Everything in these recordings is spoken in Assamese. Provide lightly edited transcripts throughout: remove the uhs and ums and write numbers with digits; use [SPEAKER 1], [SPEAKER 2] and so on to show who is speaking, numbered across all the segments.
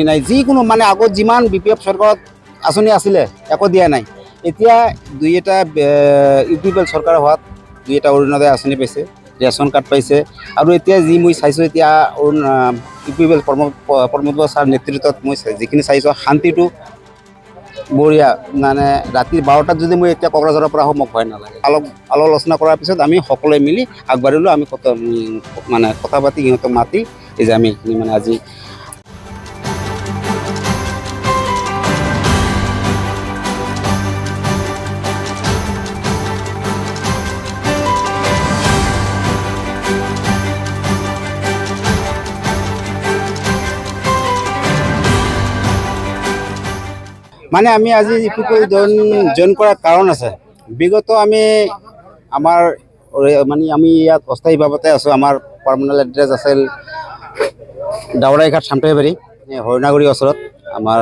[SPEAKER 1] নাই যিকোনো মানে আগত যিমান বিপিএফ চৰকাৰত আঁচনি আছিলে একো দিয়া নাই। এতিয়া দুই এটা ইউপিপিএল চৰকাৰ হোৱাত দুই এটা অৰুণোদয় আঁচনি পাইছে, ৰেচন কাৰ্ড পাইছে। আৰু এতিয়া যি মই চাইছোঁ এতিয়া ইউপিপিএল প্ৰমোদ ছাৰ নেতৃত্বত মই যিখিনি চাইছোঁ শান্তিটো বঢ়িয়া। মানে ৰাতি 12টাত যদি মই এতিয়া কোকৰাঝাৰৰ পৰা আহোঁ মোক ভয় নালাগে। আলোচনা কৰাৰ পিছত আমি সকলোৱে মিলি আগবাঢ়িলোঁ। আমি মানে কথা পাতি সিহঁতক মাতি এই যে আমি মানে আজি মানে আমি আজি ইউপিপিএল জইন কৰাৰ কাৰণ আছে। বিগত আমি আমাৰ মানে আমি ইয়াত অস্থায়ীভাৱে আছোঁ। আমাৰ পাৰ্মানেণ্ট এড্ৰেছ আছিল দাওৰাইঘাট চামটাইবাৰী হৰিণাগুৰিৰ ওচৰত। আমাৰ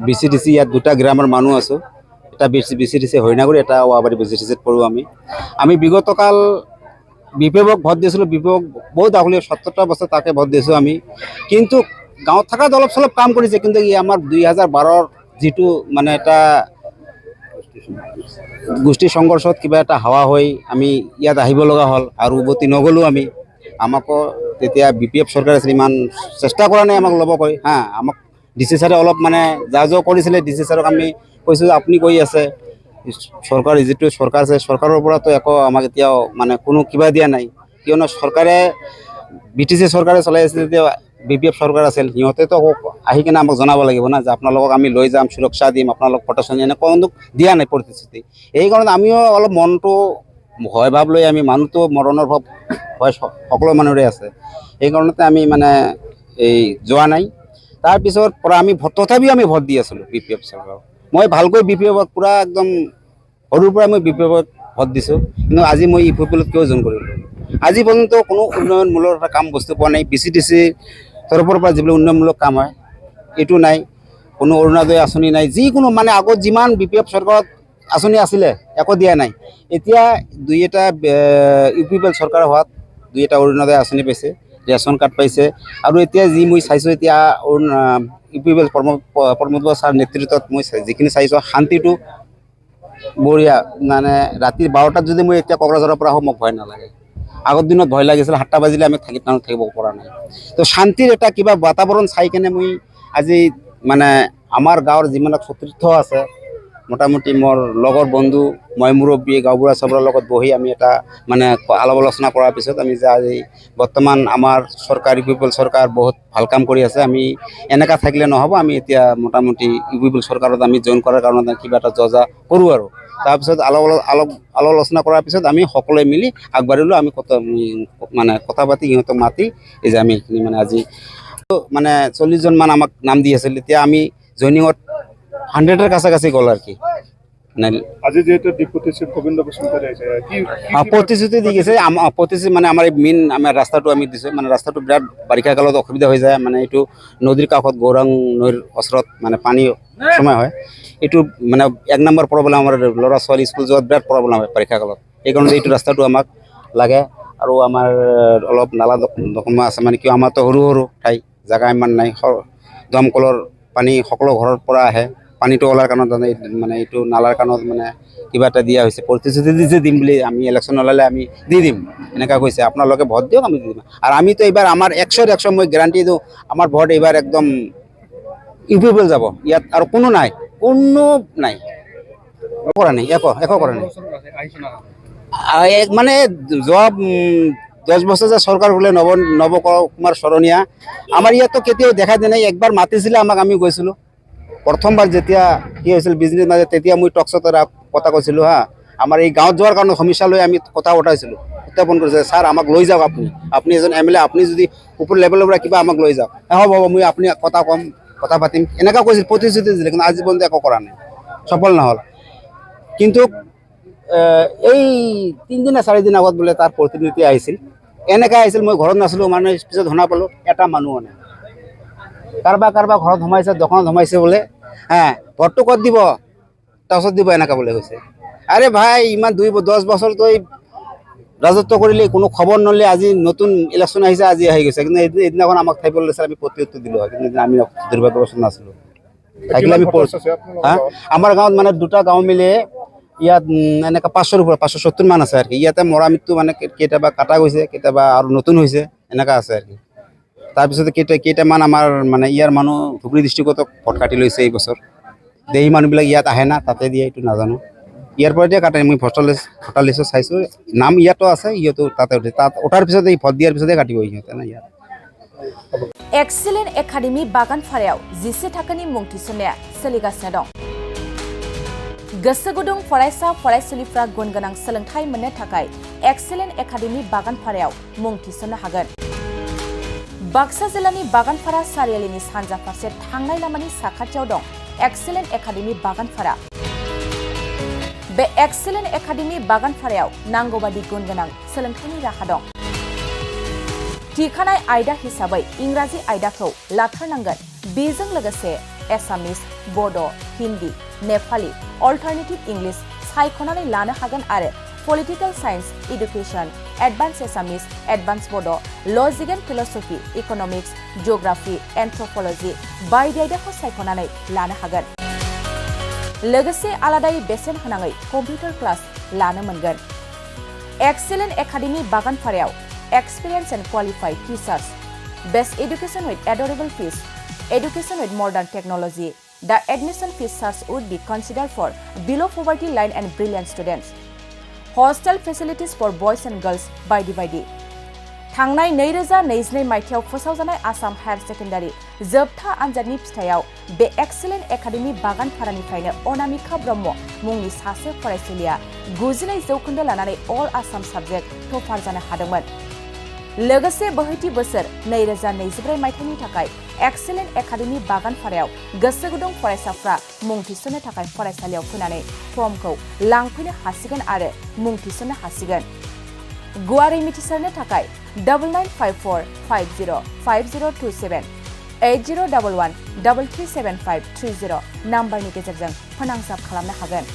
[SPEAKER 1] BCDC ইয়াত দুটা গ্ৰামৰ মানুহ আছোঁ। এটা BCDC হৰিণাগুৰি, এটা ৱাবাৰী BCDCত পঢ়োঁ আমি বিগত কাল বিপিএফক ভোট দিছিলোঁ। বিপিএফক বহুত আগলৈ 70টা বছৰ তাকে ভোট দিছোঁ আমি। কিন্তু গাঁৱত থকাত অলপ চলপ কাম কৰিছে, কিন্তু ই আমাৰ 2012ৰ যিটো মানে এটা গোষ্ঠী সংঘৰ্ষত কিবা এটা হাৱা হৈ আমি ইয়াত আহিব লগা হ'ল আৰু উভতি নগ'লোঁ আমি। আমাকো তেতিয়া বিপিএফ চৰকাৰে ইমান চেষ্টা কৰা নাই আমাক ল'ব কৈ আমাক DC ছাৰে অলপ মানে যা কৰিছিলে। DC ছাৰক আমি কৈছোঁ আপুনি কৈ আছে চৰকাৰ যিটো চৰকাৰ আছে চৰকাৰৰ পৰাতো একো আমাক এতিয়াও মানে কোনো কিবা দিয়া নাই। কিয়নো চৰকাৰে BTC চৰকাৰে চলাই আছিল, তেতিয়া BPF চৰকাৰ আছিল। সিহঁতেতো আহি কিনে আমাক জনাব লাগিব না যে আপোনালোকক আমি লৈ যাম, সুৰক্ষা দিম, আপোনালোক প্ৰটেকশ্যন এনেকুৱা দিয়া নাই প্ৰতিশ্ৰুতি। সেইকাৰণে আমিও অলপ মনটো ভয় ভাৱ লৈ আমি মানুহটো মৰণৰ ভাৱ ভয় সকলো মানুহৰে আছে। সেইকাৰণতে আমি মানে এই যোৱা নাই। তাৰপিছত পৰা আমি তথাপিও আমি ভোট দি আছিলোঁ BPF চৰকাৰক। মই ভালকৈ BPFক পূৰা একদম সৰুৰ পৰা মই BPFক ভোট দিছোঁ। কিন্তু আজি মই ইউপিপিএলত কিয় জইন কৰিলোঁ? আজি পৰ্যন্ত কোনো উন্নয়নমূলক এটা কাম বস্তু পোৱা নাই। BCDC তৰফৰ পৰা যিবিলাক উন্নয়নমূলক কাম হয় এইটো নাই। কোনো অৰুণোদয় আঁচনি নাই। যিকোনো মানে আগত যিমান BPF চৰকাৰত আঁচনি আছিলে একো দিয়া নাই। এতিয়া দুই এটা ইউপিপিএল চৰকাৰ হোৱাত দুই এটা অৰুণোদয় আঁচনি পাইছে, ৰেচন কাৰ্ড পাইছে। আৰু এতিয়া যি মই চাইছোঁ এতিয়া ইউপিপিএল প্ৰমোদ ছাৰ নেতৃত্বত মই যিখিনি চাইছোঁ শান্তিটো বঢ়িয়া। মানে ৰাতি 12টাত যদি মই এতিয়া কোকৰাঝাৰৰ পৰা আহোঁ মোক ভয় নালাগে। আগৰ দিনত ভয় লাগিছিল, 7টা বাজিলে আমি থাকিব পৰা নাই। তো শান্তিৰ এটা কিবা বাতাবৰণ চাই কেনে মই আজি মানে আমাৰ গাঁৱৰ যিবিলাক সতীৰ্থ আছে, মোটামুটি মোৰ লগৰ বন্ধু, মই মুৰব্বী গাঁওবুঢ়া চবৰৰ লগত বহি আমি এটা মানে আলোচনা কৰাৰ পিছত আমি যে আজি বৰ্তমান আমাৰ চৰকাৰ ইউপিপিএল চৰকাৰ বহুত ভাল কাম কৰি আছে। আমি এনেকুৱা থাকিলে নহ'ব। আমি এতিয়া মোটামুটি ইউপিপিএল চৰকাৰত আমি জইন কৰাৰ কাৰণে কিবা এটা যজা কৰোঁ আৰু তাৰপিছত আলোচনা কৰাৰ পিছত আমি সকলোৱে মিলি আগবাঢ়িলোঁ। আমি মানে কথা পাতি সিহঁতক মাতি এই যে আমি মানে আজি মানে 40জন মান আমাক নাম দি আছিল। এতিয়া আমি জইনিঙত 100ৰ কাছাকাছি গ'ল আৰু কি মানে
[SPEAKER 2] আজি যেহেতু ডিপুটি চিফ গোবিন্দ বসুমতাৰী আহিছে
[SPEAKER 1] প্ৰতিশ্ৰুতি দি গৈছে। প্ৰতিশ্ৰুতি মানে আমাৰ আমাৰ ৰাস্তাটো আমি দিছোঁ। মানে ৰাস্তাটো বিৰাট বাৰিষা কালত অসুবিধা হৈ যায়। মানে এইটো নদীৰ কাষত গৌৰাং নৈৰ ওচৰত মানে পানী সময় হয়। এইটো মানে 1 নম্বৰ প্ৰব্লেম। আমাৰ ল'ৰা ছোৱালী স্কুল যোৱাত বিৰাট প্ৰব্লেম হয় বাৰিষা কালত। সেইকাৰণে এইটো ৰাস্তাটো আমাক লাগে। আৰু আমাৰ অলপ নালা দকমা আছে, মানে কিয় আমাৰতো সৰু সৰু ঠাই, জেগা ইমান নাই। দমকলৰ পানী সকলো ঘৰৰ পৰা আহে। পানীটো ওলাৰ কাৰণত মানে এইটো নালাৰ কাৰণত মানে কিবা এটা দিয়া হৈছে। প্ৰতিশ্ৰুতি দিছে দিম বুলি, আমি ইলেকশ্যন ওলালে আমি দি দিম এনেকুৱা কৈছে। আপোনালোকে ভোট দিয়ক, আমি দি দিম। আৰু আমিতো এইবাৰ আমাৰ 100% মই গেৰাণ্টি দিওঁ, আমাৰ ভোট এইবাৰ একদম ইউপিপিএল যাব। ইয়াত আৰু কোনো নাই কৰা নাই, একো কৰা নাই। মানে যোৱা 10 বছৰ যে চৰকাৰ বোলে নৱ কুমাৰ শৰণীয়া, আমাৰ ইয়াততো কেতিয়াও দেখা দিয়া নাই। একবাৰ মাতিছিলে আমাক, আমি গৈছিলোঁ। প্ৰথমবাৰ যেতিয়া কি হৈছিল বিজনেছ মাজে, তেতিয়া মই টকশ্বত কথা কৈছিলোঁ আমাৰ এই গাঁৱত যোৱাৰ কাৰণে সমস্যা লৈ আমি কথা উঠাইছিলোঁ। উত্থাপন কৰিছে, ছাৰ আমাক লৈ যাওক, আপুনি এজন MLA, আপুনি যদি ওপৰ লেভেলৰ পৰা কিবা আমাক লৈ যাওক। হ'ব মই আপুনি কথা ক'ম, কথা পাতিম এনেকুৱা কৈছিল, প্ৰতিশ্ৰুতি দিছিলে। কিন্তু আজি পৰ্যন্ত একো কৰা নাই, সফল নহ'ল। কিন্তু এই 3 দিন 4 দিন আগত বোলে তাৰ প্ৰতিনিধি আহিছিল। এনেকৈ আহিছিল, মই ঘৰত নাছিলোঁ। মানে পিছত শুনা পালোঁ এটা মানুহো নাই। কাৰোবাৰ ঘৰত সোমাইছে, দোকানত সোমাইছে বোলে। ভোটটো ক'ত দিব, টাউচত দিব, এনেকুৱা বোলে কৈছে। আৰে ভাই, ইমান 10 বছৰ তই ৰাজত্ব কৰিলে কোনো খবৰ নলে আজি নতুন ইলেকশ্যন আহিছে আজি আহি গৈছে কিন্তু এদিনাখন আমাক ঠাই পেলাইছে আমি প্ৰত্যুত্তৰ দিলোঁ হয় কিন্তু আমি দুৰ্ভাগ্যবশত নাছিলোঁ থাকিলে আমি
[SPEAKER 2] ভোটাৰ্ছ আছে আপোনালোকৰ
[SPEAKER 1] হা
[SPEAKER 2] গাঁৱত?
[SPEAKER 1] আমাৰ গাঁৱত মানে দুটা গাঁও মিলি ইয়াত এনেকুৱা 500ৰ ওপৰত 570 মান আছে আৰু কি ইয়াতে মৰা মৃত্যু মানে কেতিয়াবা কাটা গৈছে কেতিয়াবা আৰু নতুন হৈছে এনেকুৱা আছে আৰু কি তাৰপিছতে কেইটামান আমাৰ মানে ইয়াৰ মানুহ ধুবুৰী ডিষ্ট্ৰিক্টত ভোট কাটি লৈছে এই বছৰ দেহি মানুহবিলাক ইয়াত আহে না তাতে দিয়ে এইটো নাজানো ইয়াৰ পৰা দিয়ে কাটে মই ভোটাৰ লিষ্টত চাইছোঁ নাম ইয়াতো আছে ইহঁতো তাতে উঠে তাত উঠাৰ পিছতে ভোট দিয়াৰ পিছতে কাটিব ইহঁতে না ইয়াত
[SPEAKER 3] एक्सिलेन्ट एकाडेमि बागानफारायाव 10 थाखोनि मुं थिसननाया सोलिगासिनो दं गोसो गुदुं फरायसा फरायसुलिफ्रा गुन गोनां सोलोंथाइ मोननो थाखाय एक्सिलेन्ट एकाडेमि बागानफारायाव मुं थिसननो हागोन बाक्सा जिल्लानि बागानफारा सारियालिनि सानजा फारसे थांनाय लामानि साखाथियाव दं एक्सिलेन्ट एकाडेमि बागानफारा बे एक्सिलेन्ट एकाडेमि बागानफारायाव नांगौबादि गुन गोनां सोलोंथाइनि राहा दं थिखानाय आयदा हिसाबै इंराजि आयदाखौ लाथारनांगोन बेजों लोगोसे एसामिस बड' हिन्दी नेपाली अल्टारनेटिभ इंलिश सायख'नानै लानो हागोन आरो political science education advance Assamese advance Bodo' logic and philosophy economics geography anthropology बायदि आयदाखौ सायख'नानै लानो हागोन लोगोसे आलादायै बेसेन होनाङै कम्पिउटार क्लास लानो मोनगोन एक्सिलेन्ट एकाडेमि बागानफारायाव Experience and qualified teachers, best education with adorable fees, education with modern technology. The admission fees charge would be considered for below poverty line and brilliant students. Hostel facilities for boys and girls by the थांनाय 2022 मायथाइयाव फोसावजानाय आसाम हायार सेकेन्डारि जोबथा आनजादनि फिथायाव बे एक्सिलेन्ट एकाडेमि बागानफारानिफ्रायनो अनामिका ब्रह्म मुंनि सासे फरायसुलिया 92% लानानै अल आसाम साबजेक्ट टपार जानो हादोंमोन लोगोसे बोहैथि बोसोर 2024 मायथाइनि थाखाय एक्सिलेन्ट एकाडेमि बागानफारायाव गोसो गुदुं फरायसाफ्रा मुं थिसननो थाखाय फरायसालियाव फैनानै फर्मखौ लांफैनो हासिगोन आरो मुं थिसननो हासिगोन गुवारै मिथिसारनो थाखाय 9954505027 8011337530 नाम्बारनि गेजेरजों फोनांजाब खालामनो हागोन।